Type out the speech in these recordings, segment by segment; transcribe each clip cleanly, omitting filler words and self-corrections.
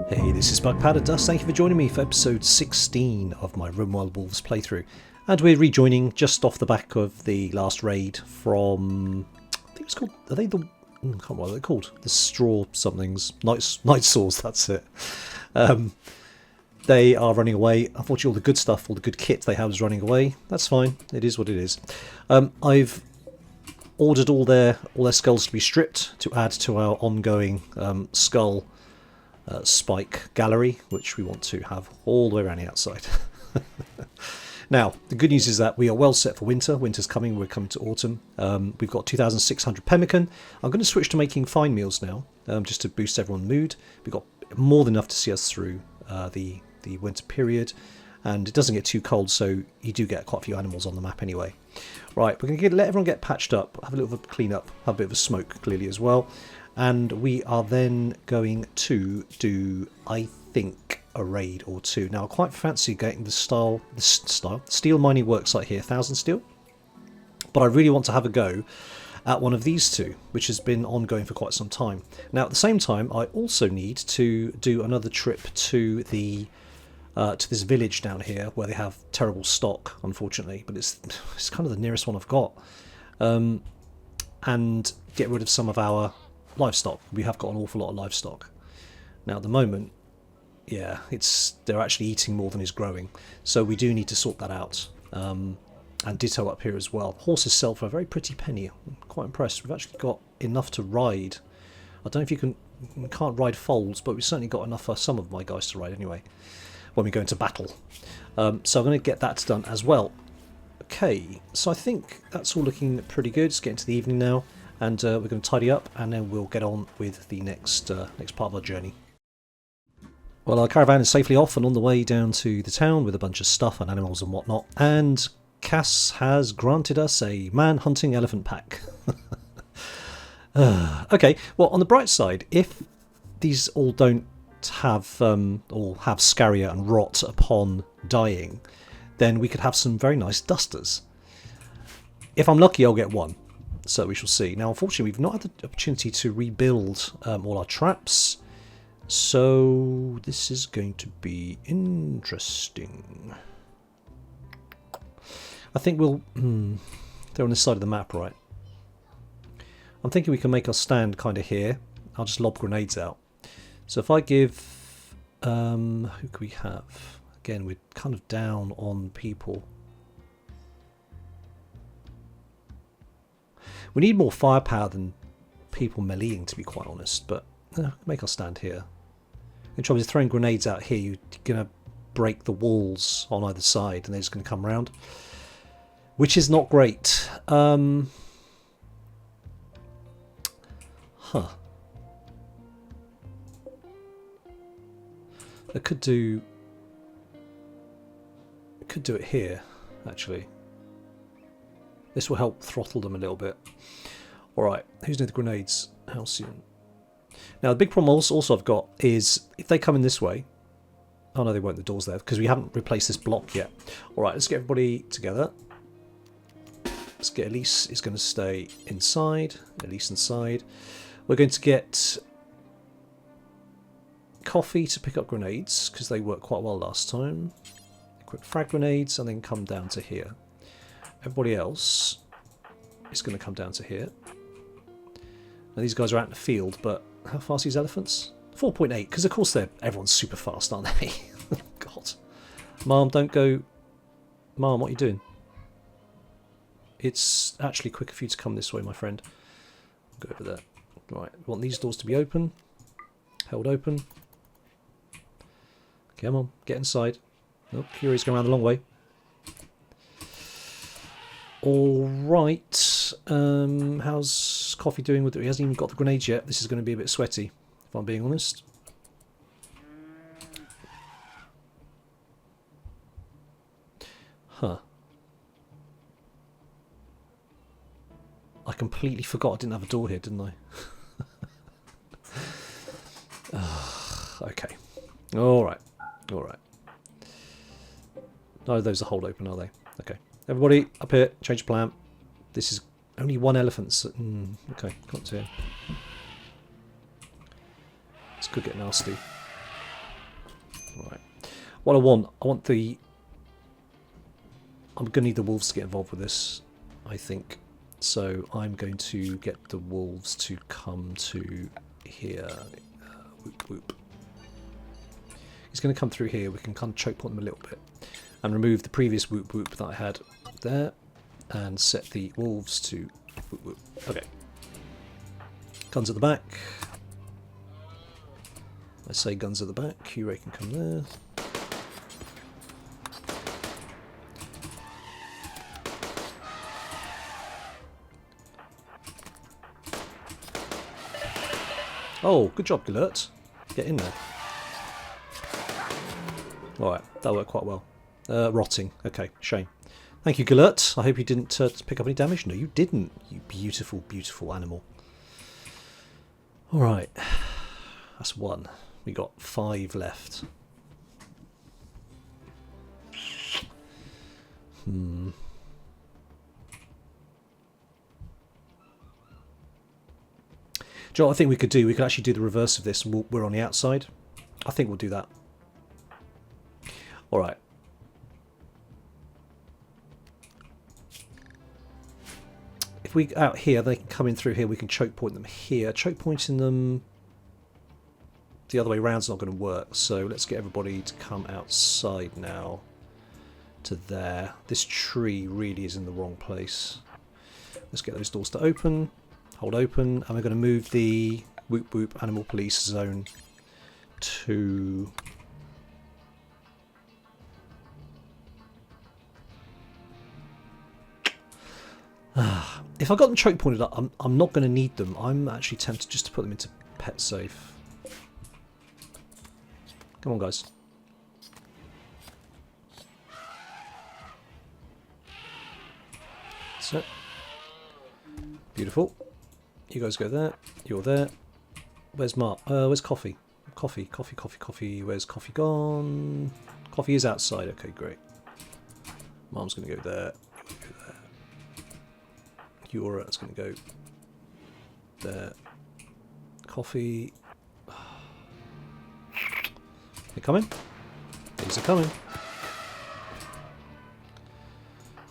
Hey, this is BugPowderDust. Thank you for joining me for episode 16 of my RIMWORLD Wolves playthrough. And we're rejoining just off the back of the last raid from... I think it's called... Are they the... I can't remember what they're called. The Straw somethings. Night Saws, that's it. They are running away. Unfortunately, all the good stuff, all the good kit they have is running away. That's fine. It is what it is. I've ordered all their skulls to be stripped to add to our ongoing skull spike gallery, which we want to have all the way around the outside. Now, the good news is that we are well set for winter. Winter's coming. We're coming to autumn. We've got 2,600 pemmican. I'm going to switch to making fine meals now, just to boost everyone's mood. We've got more than enough to see us through the winter period, and it doesn't get too cold, so you do get quite a few animals on the map anyway. Right, we're going to let everyone get patched up, have a little bit of a clean up, have a bit of a smoke clearly as well, and we are then going to do, I think, a raid or two. Now I quite fancy getting the steel mining worksite here, 1000 steel, but I really want to have a go at one of these two, which has been ongoing for quite some time. Now at the same time, I also need to do another trip to the to this village down here where they have terrible stock, unfortunately, but it's kind of the nearest one I've got, and get rid of some of our livestock. We have got an awful lot of livestock now at the moment. Yeah, they're actually eating more than is growing, so we do need to sort that out. And ditto up here as well. Horses sell for a very pretty penny. I'm quite impressed. We've actually got enough to ride. I don't know if we can't ride foals, but we've certainly got enough for some of my guys to ride anyway when we go into battle. So I'm going to get that done as well. Okay, so I think that's all looking pretty good. It's getting to the evening now, and we're going to tidy up, and then we'll get on with the next part of our journey. Well, our caravan is safely off and on the way down to the town with a bunch of stuff and animals and whatnot, and Cass has granted us a man-hunting elephant pack. Okay, well, on the bright side, if these all don't have scaria and rot upon dying, then we could have some very nice dusters. If I'm lucky, I'll get one, so we shall see. Now, unfortunately, we've not had the opportunity to rebuild all our traps, so this is going to be interesting. I think we'll... they're on this side of the map, right? I'm thinking we can make our stand kind of here. I'll just lob grenades out. So if I give... who can we have? Again, we're kind of down on people. We need more firepower than people meleeing, to be quite honest. But make our stand here. The trouble is throwing grenades out here, you're going to break the walls on either side, and they're just going to come around, which is not great. Huh. I could do it here, actually. This will help throttle them a little bit. Alright, who's near the grenades? How soon? Now the big problem also I've got is if they come in this way... Oh no, they won't, the door's there, because we haven't replaced this block yet. Alright, let's get everybody together. Let's get Elise is going to stay inside. Elise inside. We're going to get Coffee to pick up grenades, because they worked quite well last time. Equip frag grenades and then come down to here. Everybody else is going to come down to here. Now these guys are out in the field, but how fast are these elephants? 4.8, because of course everyone's super fast, aren't they? God. Mom, don't go... Mom, what are you doing? It's actually quicker for you to come this way, my friend. Go over there. Right, we want these doors to be open. Held open. Come on, get inside. Oh, Curie's going around the long way. Alright. How's Coffee doing with it? He hasn't even got the grenades yet. This is going to be a bit sweaty, if I'm being honest. Huh. I completely forgot I didn't have a door here, didn't I? Okay. Alright. Alright. No, those are hold open, are they? Okay. Everybody, up here, change plan. This is only one elephant. So, okay, got to here. This could get nasty. Right. What I want the... I'm going to need the wolves to get involved with this, I think. So I'm going to get the wolves to come to here. Whoop, whoop. He's going to come through here. We can kind of choke point them a little bit. And remove the previous whoop whoop that I had there. And set the wolves to whoop whoop. Okay. Guns at the back. I say guns at the back. Q-Ray can come there. Oh, good job, Galert. Get in there. Alright, that worked quite well. Rotting. Okay, shame. Thank you, Galert. I hope you didn't pick up any damage. No, you didn't. You beautiful, beautiful animal. Alright. That's one. We got 5 left. Do you know what I think we could do? We could actually do the reverse of this and we're on the outside. I think we'll do that. Alright. If we out here, they can come in through here. We can choke point them here. Choke pointing them the other way around is not going to work. So let's get everybody to come outside now to there. This tree really is in the wrong place. Let's get those doors to open. Hold open, and we're going to move the Whoop Whoop Animal Police Zone to... If I got them choke pointed up, I'm not going to need them. I'm actually tempted just to put them into pet safe. Come on, guys. That's it. Beautiful. You guys go there. You're there. Where's Mark? Where's Coffee? Coffee. Where's Coffee gone? Coffee is outside. Okay, great. Mom's going to go there. Eura is going to go there. Coffee. They're coming. These are coming.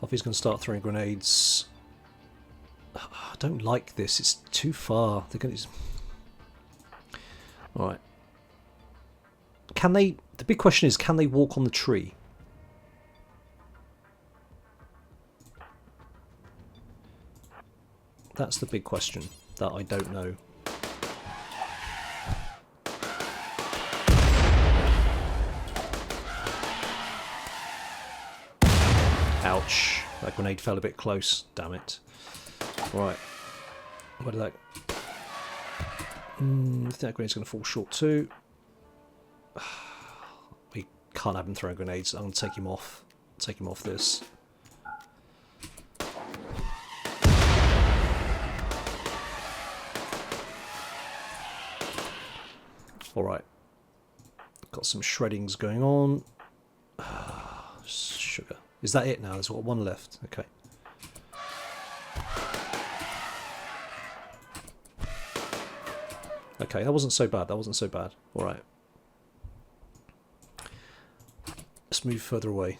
Coffee's going to start throwing grenades. I don't like this. It's too far. They're going to... Alright. Can they... The big question is, can they walk on the tree? That's the big question that I don't know. Ouch. That grenade fell a bit close. Damn it. Right. Where did that... I think that grenade's going to fall short too. We can't have him throw grenades. I'm going to take him off. Take him off this. Alright. Got some shreddings going on. Sugar. Is that it now? There's got one left. Okay. Okay, that wasn't so bad. That wasn't so bad. Alright. Let's move further away.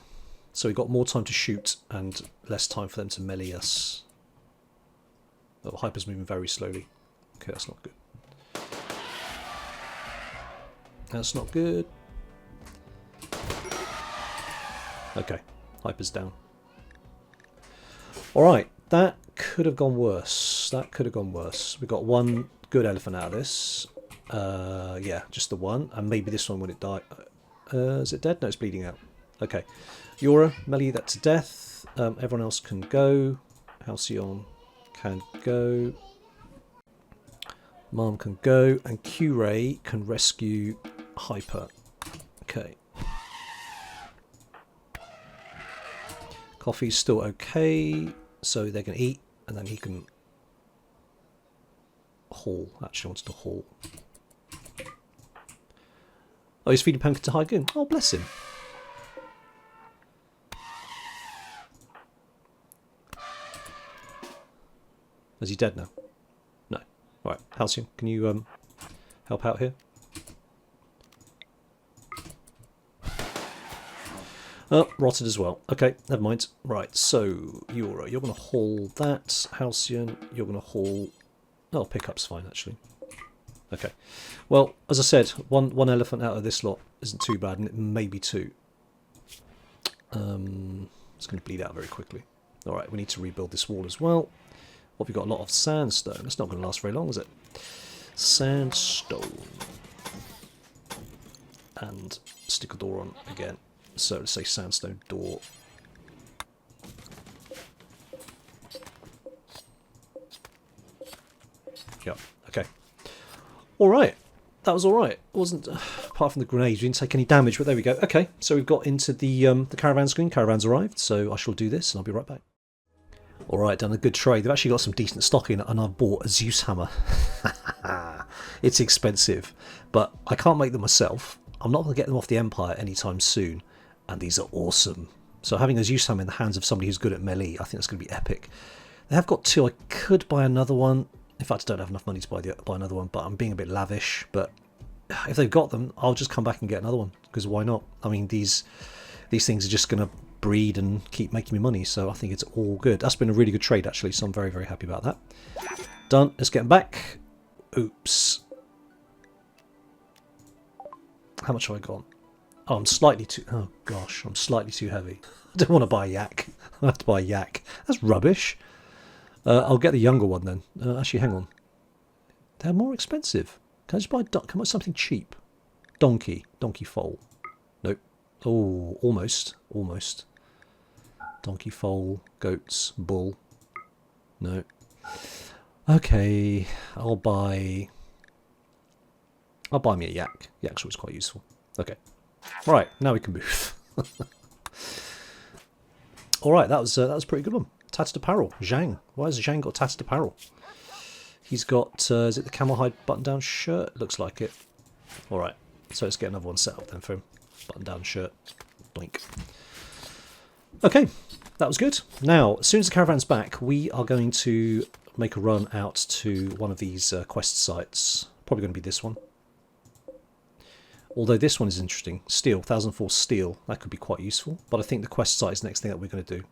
So we've got more time to shoot and less time for them to melee us. Oh, Hyper's moving very slowly. Okay, that's not good. That's not good. Okay, Hyper's down. Alright, that could have gone worse. That could have gone worse. We got one good elephant out of this. Yeah, just the one. And maybe this one when it died. Is it dead? No, it's bleeding out. Okay. Yora, melee that to death. Everyone else can go. Halcyon can go. Mom can go. And Q-Ray can rescue Hyper. Okay. Coffee's still okay. So they're going to eat. And then he can haul. Actually wants to haul. Oh, he's feeding pumpkin to Hygoon. Oh, bless him. Is he dead now? No. Alright, Halcyon, can you help out here? Oh, rotted as well. Okay, never mind. Right, so you're going to haul that. Halcyon, you're going to haul... Oh, pickup's fine, actually. Okay. Well, as I said, one elephant out of this lot isn't too bad, and it may be two. It's going to bleed out very quickly. Alright, we need to rebuild this wall as well. What have we got? A lot of sandstone. That's not going to last very long, is it? Sandstone. And stick a door on again. So let's say sandstone door. Yep, okay. Alright, that was alright. It wasn't, apart from the grenades, we didn't take any damage, but there we go. Okay, so we've got into the caravan screen. Caravan's arrived, so I shall do this and I'll be right back. Alright, done a good trade. They've actually got some decent stock in, and I've bought a Zeus hammer. It's expensive, but I can't make them myself. I'm not going to get them off the Empire anytime soon, and these are awesome. So having a Zeus hammer in the hands of somebody who's good at melee, I think that's going to be epic. They have got two. I could buy another one. In fact, I don't have enough money to buy another one, but I'm being a bit lavish. But if they've got them, I'll just come back and get another one, because why not? I mean, these things are just going to breed and keep making me money, so I think it's all good. That's been a really good trade, actually, so I'm very, very happy about that. Done. Let's get them back. Oops. How much have I got? Oh, I'm slightly too... Oh, gosh, I'm slightly too heavy. I don't want to buy a yak. I have to buy a yak. That's rubbish. I'll get the younger one then. Actually, hang on. They're more expensive. Can I just buy... Come on, something cheap. Donkey. Donkey foal. Nope. Oh, almost. Almost. Donkey foal. Goats. Bull. No. Okay. I'll buy me a yak. Yak's always quite useful. Okay. Right, now we can move. Alright, that was a pretty good one. Tattered apparel. Zhang. Why has Zhang got tattered apparel? He's got, is it the camel hide button-down shirt? Looks like it. Alright, so let's get another one set up then for him. Button-down shirt. Blink. Okay, that was good. Now, as soon as the caravan's back, we are going to make a run out to one of these quest sites. Probably going to be this one. Although this one is interesting. Steel, 1004 steel. That could be quite useful. But I think the quest site is the next thing that we're going to do.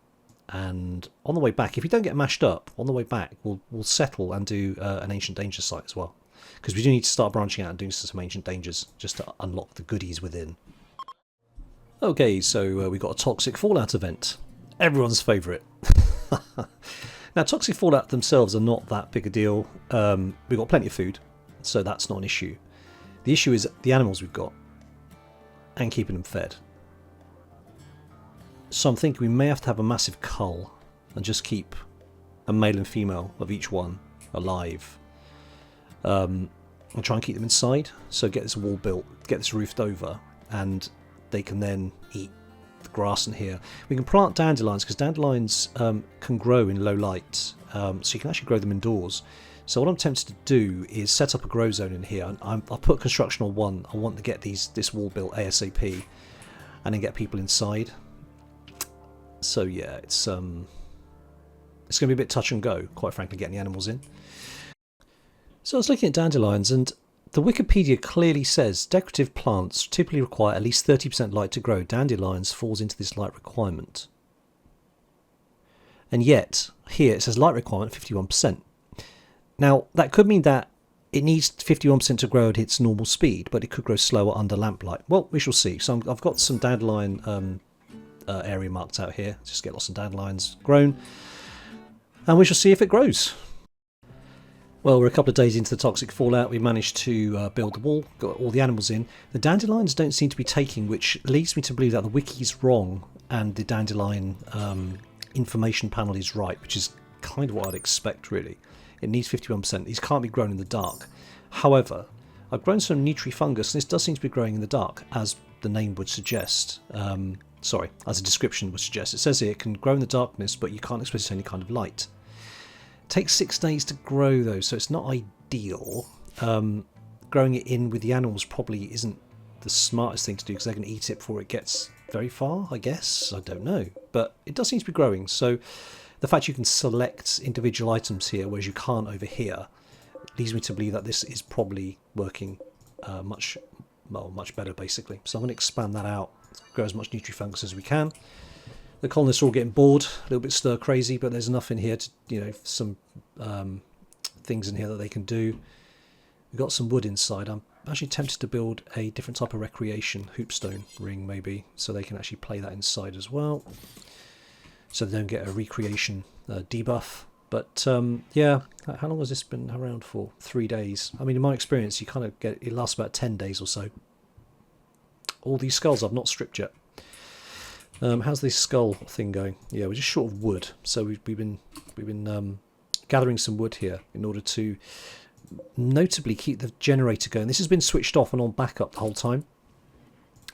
And on the way back, if we don't get mashed up, on the way back, we'll settle and do an Ancient Dangers site as well. Because we do need to start branching out and doing some Ancient Dangers just to unlock the goodies within. Okay, so we got a Toxic Fallout event. Everyone's favourite. Now, Toxic Fallout themselves are not that big a deal. We've got plenty of food, so that's not an issue. The issue is the animals we've got and keeping them fed. So I'm thinking we may have to have a massive cull and just keep a male and female of each one alive. And try and keep them inside. So get this wall built, get this roofed over, and they can then eat the grass in here. We can plant dandelions, because dandelions can grow in low light. So you can actually grow them indoors. So what I'm tempted to do is set up a grow zone in here. I'll put construction on 1. I want to get this wall built ASAP, and then get people inside. So yeah, it's going to be a bit touch and go, quite frankly, getting the animals in. So I was looking at dandelions, and the Wikipedia clearly says decorative plants typically require at least 30% light to grow. Dandelions falls into this light requirement. And yet, here it says light requirement 51%. Now, that could mean that it needs 51% to grow at its normal speed, but it could grow slower under lamplight. Well, we shall see. So I've got some dandelion area marked out here. Just get lots of dandelions grown, and we shall see if it grows. Well, we're a couple of days into the Toxic Fallout. We managed to build the wall, got all the animals in. The dandelions don't seem to be taking, which leads me to believe that the wiki's wrong and the dandelion information panel is right, which is kind of what I'd expect, really. It needs 51%. These can't be grown in the dark. However, I've grown some Nutri Fungus, and this does seem to be growing in the dark, as the name would suggest. Sorry, as a description would suggest. It says here it can grow in the darkness, but you can't expect any kind of light. It takes 6 days to grow, though, so it's not ideal. Growing it in with the animals probably isn't the smartest thing to do, because they're going to eat it before it gets very far, I guess. I don't know. But it does seem to be growing, so the fact you can select individual items here, whereas you can't over here, leads me to believe that this is probably working much better, basically. So I'm going to expand that out grow as much Nutri Fungus as we can. The colonists are all getting bored, a little bit stir crazy, but there's enough in here to, you know, some things in here that they can do. We've got some wood inside. I'm actually tempted to build a different type of recreation hoopstone ring, maybe, so they can actually play that inside as well, so they don't get a recreation debuff. But yeah, how long has this been around for? 3 days. I mean, in my experience, you kind of get it lasts about 10 days or so. All these skulls I've not stripped yet. How's this skull thing going? Yeah, we're just short of wood, so we've been gathering some wood here in order to notably keep the generator going. This has been switched off and on backup the whole time,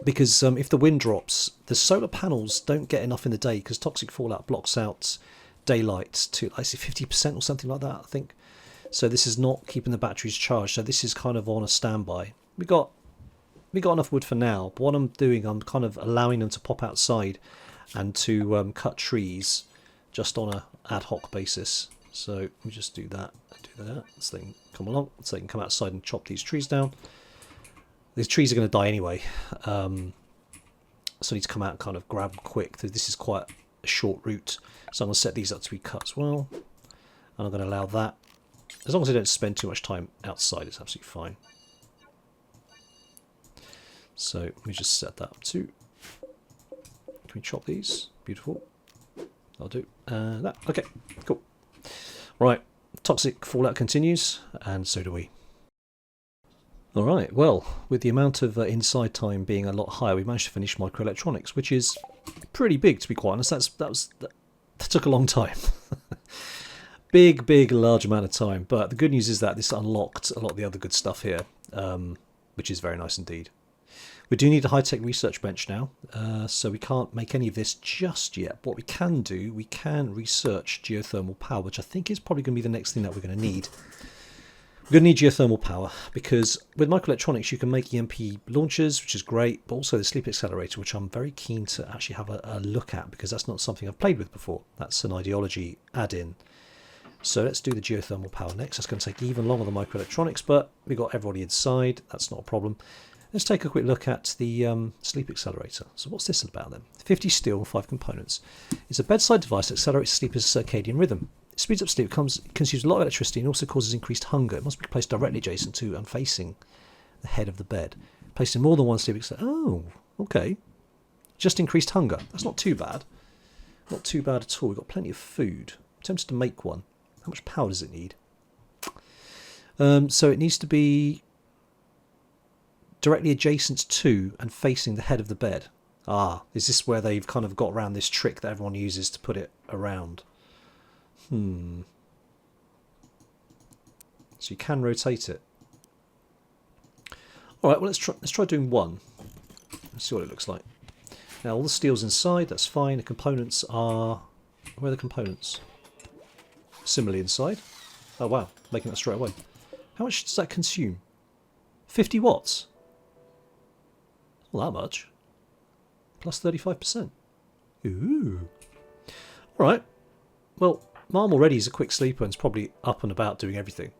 because if the wind drops, the solar panels don't get enough in the day, because toxic fallout blocks out daylight to, I say, 50% or something like that, I think. So this is not keeping the batteries charged, so this is kind of on a standby. We got enough wood for now, but what I'm doing, I'm kind of allowing them to pop outside and to cut trees just on a ad hoc basis. So we just do that, so they can come along, so they can come outside and chop these trees down. These trees are going to die anyway, so I need to come out and kind of grab them quick. This is quite a short route, so I'm going to set these up to be cut as well, and I'm going to allow that. As long as I don't spend too much time outside, it's absolutely fine. So let me just set that up too. Can we chop these? Beautiful. I'll do that. Okay, cool. Right, toxic fallout continues, and so do we. Alright, well, with the amount of inside time being a lot higher, we managed to finish microelectronics, which is pretty big, to be quite honest. That took a long time. big, large amount of time. But the good news is that this unlocked a lot of the other good stuff here, which is very nice indeed. We do need a high-tech research bench now, so we can't make any of this just yet. What we can do, we can research geothermal power, which I think is probably going to be the next thing that we're going to need. We're going to need geothermal power, because with microelectronics you can make EMP launchers, which is great, but also the sleep accelerator, which I'm very keen to actually have a look at, because that's not something I've played with before. That's an ideology add-in. So let's do the geothermal power next. That's going to take even longer than microelectronics, but we've got everybody inside. That's not a problem. Let's take a quick look at the sleep accelerator. So what's this about then? 50 steel, 5 components. It's a bedside device that accelerates sleepers' circadian rhythm. It speeds up sleep, consumes a lot of electricity, and also causes increased hunger. It must be placed directly adjacent to and facing the head of the bed. Placed in more than one sleep accelerator. Oh, okay. Just increased hunger. That's not too bad. Not too bad at all. We've got plenty of food. I'm tempted to make one. How much power does it need? So it needs to be directly adjacent to and facing the head of the bed. Ah, is this where they've kind of got around this trick that everyone uses to put it around? So you can rotate it. All right, well, let's try doing one. Let's see what it looks like. Now all the steel's inside. That's fine. The components are, where are the components? Similarly inside. Oh wow, making that straight away. How much does that consume? 50 watts. Not that much. Plus 35%. Ooh. Alright. Well, Mom already is a quick sleeper and is probably up and about doing everything.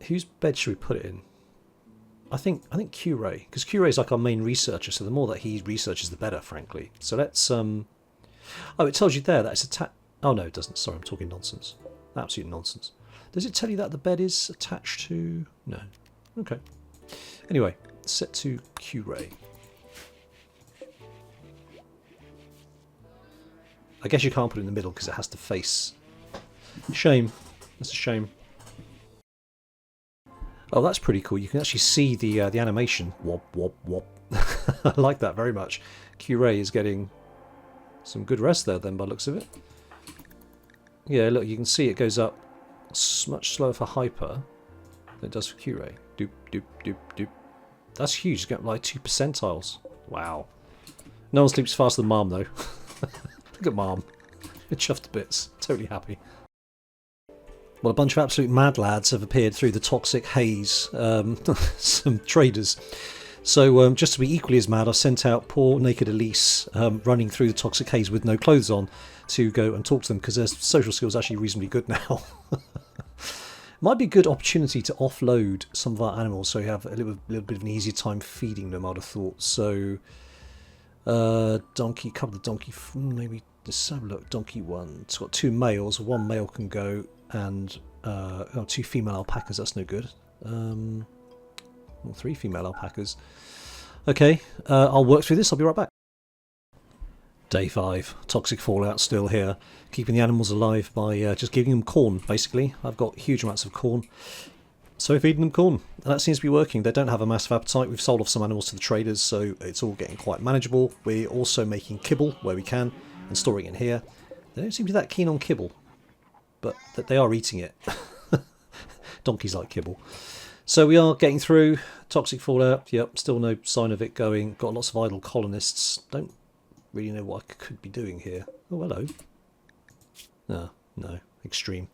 Whose bed should we put it in? I think Q-Ray, because Q-Ray is like our main researcher, so the more that he researches the better, frankly. So let's oh, it tells you there that it's attached. Oh no, it doesn't. Sorry, I'm talking nonsense. Absolute nonsense. Does it tell you that the bed is attached to? No. Okay. Anyway, set to Q-Ray. I guess you can't put it in the middle because it has to face. Shame. That's a shame. Oh, that's pretty cool. You can actually see the animation. Wop, wop, wop. I like that very much. Q-Ray is getting some good rest there then by the looks of it. Yeah, look, you can see it goes up much slower for Hyper than it does for Q-Ray. Doop, doop, doop, doop. That's huge. You get like 2 percentiles. Wow. No one sleeps faster than Mom, though. Look at Mom. It's chuffed to bits. Totally happy. Well, a bunch of absolute mad lads have appeared through the toxic haze. Some traders. So just to be equally as mad, I sent out poor naked Elise running through the toxic haze with no clothes on to go and talk to them, because their social skills are actually reasonably good now. Might be a good opportunity to offload some of our animals so you have a little bit of an easier time feeding them, I'd have thought. So, donkey, cover the donkey, maybe let's have a look. Donkey 1, it's got 2 males, 1 male can go, and 2 female alpacas, that's no good. Well, 3 female alpacas. Okay, I'll work through this, I'll be right back. Day 5, toxic fallout still here. Keeping the animals alive by just giving them corn, basically. I've got huge amounts of corn, so feeding them corn. And that seems to be working. They don't have a massive appetite. We've sold off some animals to the traders, so it's all getting quite manageable. We're also making kibble where we can and storing it in here. They don't seem to be that keen on kibble, but they are eating it. Donkeys like kibble. So we are getting through. Toxic fallout, yep, still no sign of it going. Got lots of idle colonists. Don't really know what I could be doing here. Oh, hello. No, extreme.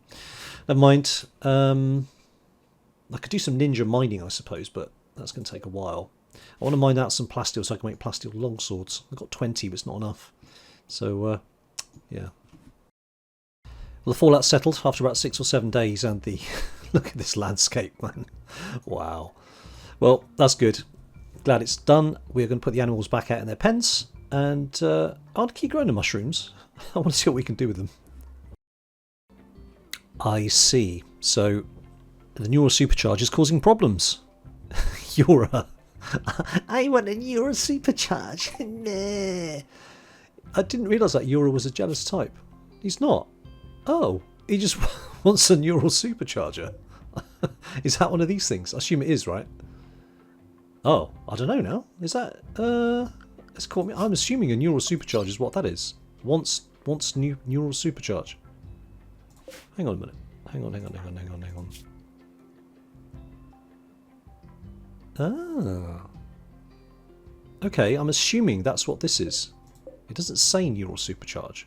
Never mind. I could do some ninja mining, I suppose, but that's going to take a while. I want to mine out some plasteel so I can make plasteel longswords. I've got 20, but it's not enough. So, yeah. Well, the fallout settled after about 6 or 7 days, and the look at this landscape, man. Wow. Well, that's good. Glad it's done. We're going to put the animals back out in their pens, and I'll keep growing the mushrooms. I want to see what we can do with them. I see. So the neural supercharge is causing problems. Yura. I want a neural supercharge. Nah. I didn't realise that Yura was a jealous type. He's not. Oh, he just wants a neural supercharger. Is that one of these things? I assume it is, right? Oh, I don't know now. Is that it's caught me. I'm assuming a neural supercharge is what that is. Wants neural supercharge. Hang on a minute. Hang on. Ah. Okay, I'm assuming that's what this is. It doesn't say neural supercharge.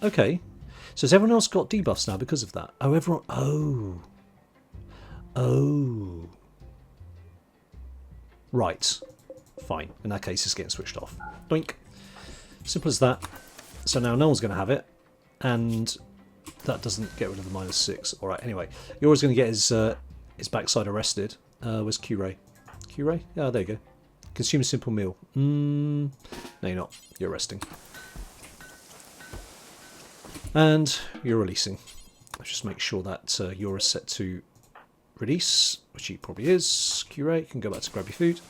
Okay. So has everyone else got debuffs now because of that? Oh, everyone... Oh. Right. Fine. In that case, it's getting switched off. Doink. Simple as that. So now no one's going to have it. And that doesn't get rid of the -6. Alright, anyway. You're always going to get his backside arrested. Where's Q-Ray? Q-Ray? Yeah, there you go. Consume a simple meal. No, you're not. You're resting. And you're releasing. Let's just make sure that you're set to release, which he probably is. Q-Ray, you can go back to grab your food.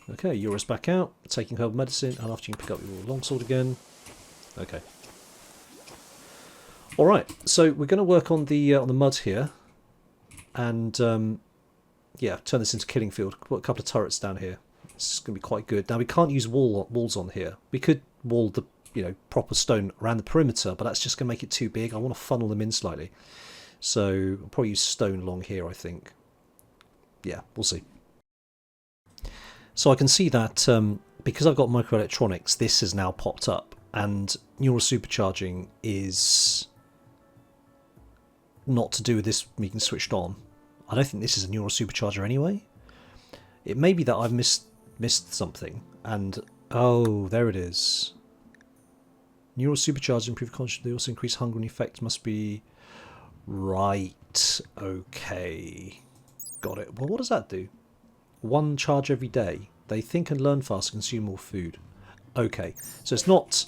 Okay, Yura's back out, taking herbal medicine, and after you can pick up your longsword again. Okay. Alright, so we're going to work on the mud here, and yeah, turn this into killing field. Put a couple of turrets down here. This is going to be quite good. Now we can't use walls on here. We could wall the proper stone around the perimeter, but that's just going to make it too big. I want to funnel them in slightly, so I'll probably use stone along here. I think. Yeah, we'll see. So I can see that because I've got microelectronics, this has now popped up, and neural supercharging is not to do with this being switched on. I don't think this is a neural supercharger anyway. It may be that I've missed something, and oh, there it is. Neural superchargers improve consciousness. They also increase hunger, and effect must be right. Okay, got it. Well, what does that do? 1 charge every day. They think and learn fast, consume more food. Okay, so it's not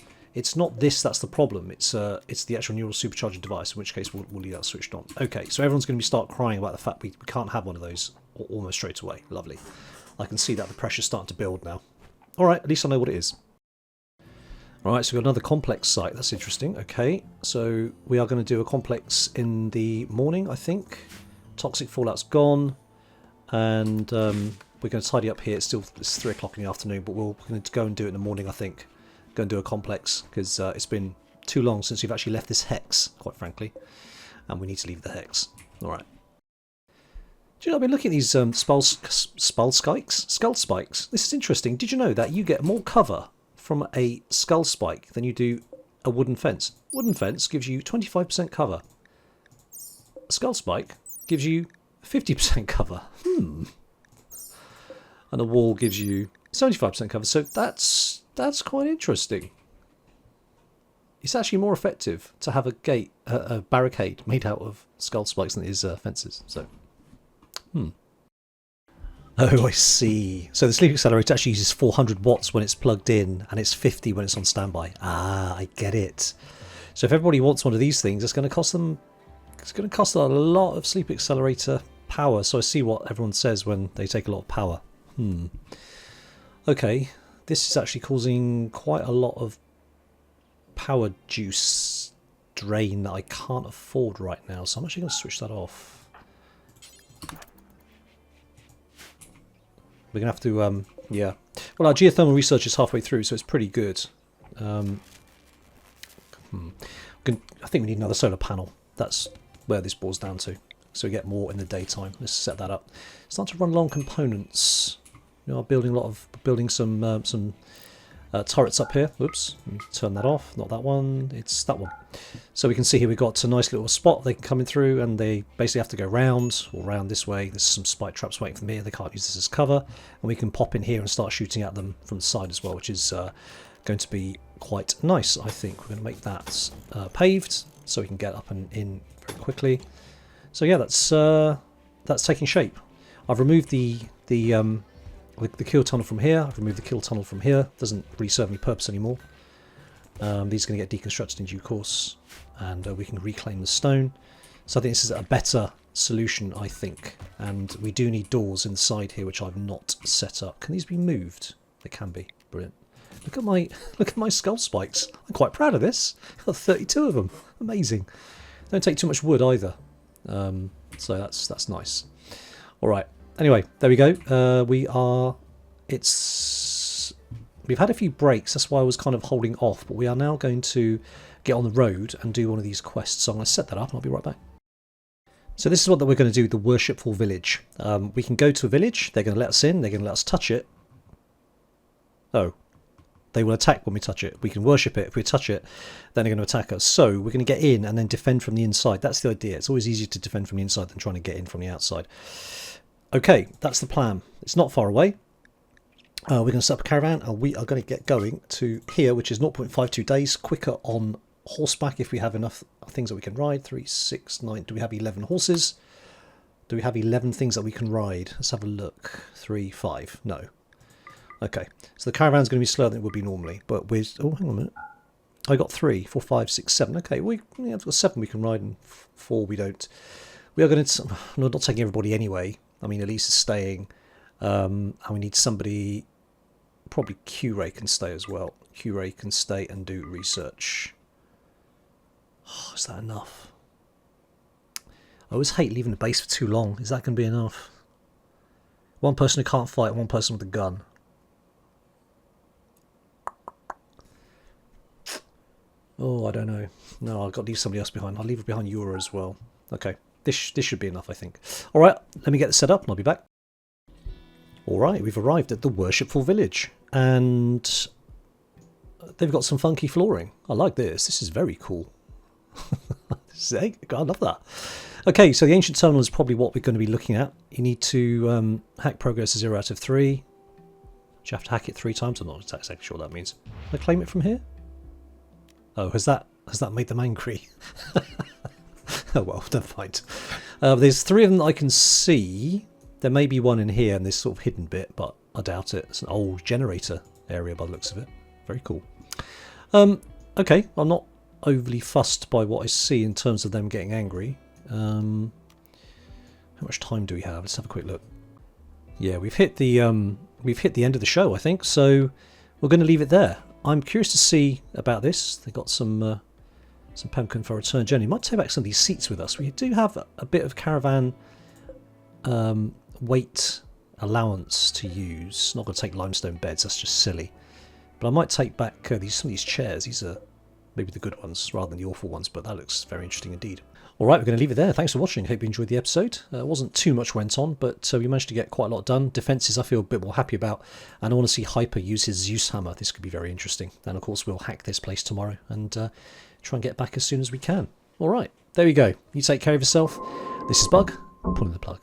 this that's the problem. It's the actual neural supercharging device. In which case we'll leave that switched on. Okay, so everyone's going to start crying about the fact we can't have one of those almost straight away. Lovely. I can see that the pressure's starting to build now. All right, at least I know what it is. All right, so we've got another complex site. That's interesting. Okay, so we are going to do a complex in the morning, I think. Toxic fallout's gone. And we're going to tidy up here. It's 3 o'clock in the afternoon, but we're going to go and do it in the morning, I think. Go and do a complex, because it's been too long since we've actually left this hex, quite frankly. And we need to leave the hex. Alright. Do you know, I've been looking at these skull spikes. This is interesting. Did you know that you get more cover from a skull spike than you do a wooden fence? Wooden fence gives you 25% cover. A skull spike gives you 50% cover. And a wall gives you 75% cover. So that's quite interesting. It's actually more effective to have a gate, a barricade made out of skull spikes than it is fences. So, Oh, I see. So the sleep accelerator actually uses 400 watts when it's plugged in, and it's 50 when it's on standby. Ah, I get it. So if everybody wants one of these things, it's going to cost them. It's going to cost a lot of sleep accelerator power. So I see what everyone says when they take a lot of power. Okay, this is actually causing quite a lot of power juice drain that I can't afford right now. So I'm actually going to switch that off. We're going to have to, yeah. Well, our geothermal research is halfway through, so it's pretty good. I think we need another solar panel. That's where this boils down to. So we get more in the daytime. Let's set that up. Start to run long components. You know, building some turrets up here. Oops, turn that off. Not that one. It's that one. So we can see here we've got a nice little spot they can come in through, and they basically have to go round or round this way. There's some spike traps waiting for them here. They can't use this as cover, and we can pop in here and start shooting at them from the side as well, which is going to be quite nice. I think we're going to make that paved so we can get up and in very quickly. So yeah, that's taking shape. I've removed the kill tunnel from here. I've removed the kill tunnel from here. Doesn't really serve any purpose anymore. These are going to get deconstructed in due course, and we can reclaim the stone. So I think this is a better solution, I think. And we do need doors inside here, which I've not set up. Can these be moved? They can be. Brilliant. Look at my skull spikes. I'm quite proud of this. I've got 32 of them. Amazing. Don't take too much wood either. So that's nice. All right. Anyway, there we go. We've had a few breaks. That's why I was kind of holding off. But we are now going to get on the road and do one of these quests. So I'm going to set that up and I'll be right back. So this is what we're going to do, the Worshipful Village. We can go to a village. They're going to let us in. They're going to let us touch it. Oh. They will attack when we touch it. We can worship it. If we touch it, then they're going to attack us. So we're going to get in and then defend from the inside. That's the idea. It's always easier to defend from the inside than trying to get in from the outside. Okay, that's the plan. It's not far away. We're going to set up a caravan, and we are going to get going to here, which is 0.52 days quicker on horseback if we have enough things that we can ride. 3, 6, 9. Do we have 11 horses? Do we have 11 things that we can ride? Let's have a look. 3, 5. No. Okay, so the caravan's going to be slower than it would be normally, but with... Oh, hang on a minute. I got 3, 4, 5, 6, 7. Okay, we've got 7 we can ride, and 4 we don't. We are going to... No, not taking everybody anyway. I mean, Elise is staying, and we need somebody... Probably Q-Ray can stay as well. Q-Ray can stay and do research. Oh, is that enough? I always hate leaving the base for too long. Is that going to be enough? One person who can't fight, one person with a gun. Oh, I don't know. No, I've got to leave somebody else behind. I'll leave behind Yura as well. Okay, this should be enough, I think. All right, let me get this set up and I'll be back. All right, we've arrived at the Worshipful Village, and they've got some funky flooring. I like this. This is very cool. I love that. Okay, so the ancient terminal is probably what we're going to be looking at. You need to hack progress to 0 out of 3. Do you have to hack it 3 times? I'm not exactly sure what that means. Can I claim it from here? Oh, has that made them angry? Oh well, never mind. There's 3 of them that I can see. There may be one in here in this sort of hidden bit, but I doubt it. It's an old generator area by the looks of it. Very cool. Okay, I'm not overly fussed by what I see in terms of them getting angry. How much time do we have? Let's have a quick look. Yeah, we've hit the end of the show, I think. So we're going to leave it there. I'm curious to see about this. They got some pemmican for a return journey. Might take back some of these seats with us. We do have a bit of caravan weight allowance to use. Not going to take limestone beds. That's just silly. But I might take back some of these chairs. These are maybe the good ones rather than the awful ones. But that looks very interesting indeed. All right, we're going to leave it there. Thanks for watching. Hope you enjoyed the episode. Wasn't too much went on, but we managed to get quite a lot done. Defences I feel a bit more happy about, and I want to see Hyper use his Zeus hammer. This could be very interesting. And of course we'll hack this place tomorrow and try and get back as soon as we can. All right, there we go. You take care of yourself. This is Bug, pulling the plug.